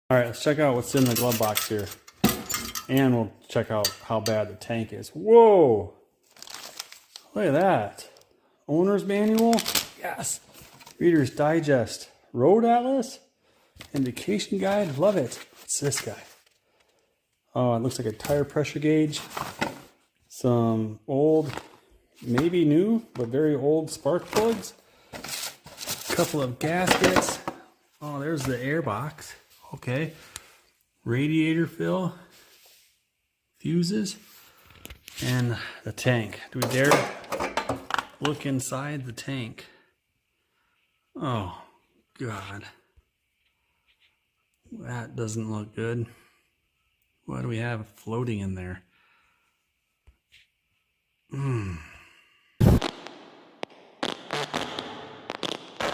All right, let's check out what's in the glove box here. And we'll check out how bad the tank is. Whoa! Look at that. Owner's manual? Yes. Reader's Digest. Road Atlas? Indication guide? Love it. What's this guy? Oh, it looks like a tire pressure gauge. Some old, maybe new, but very old spark plugs. A couple of gaskets. Oh, there's the air box. Okay. Radiator fill. Fuses. And the tank. Do we dare look inside the tank? Oh, God. That doesn't look good. What do we have floating in there?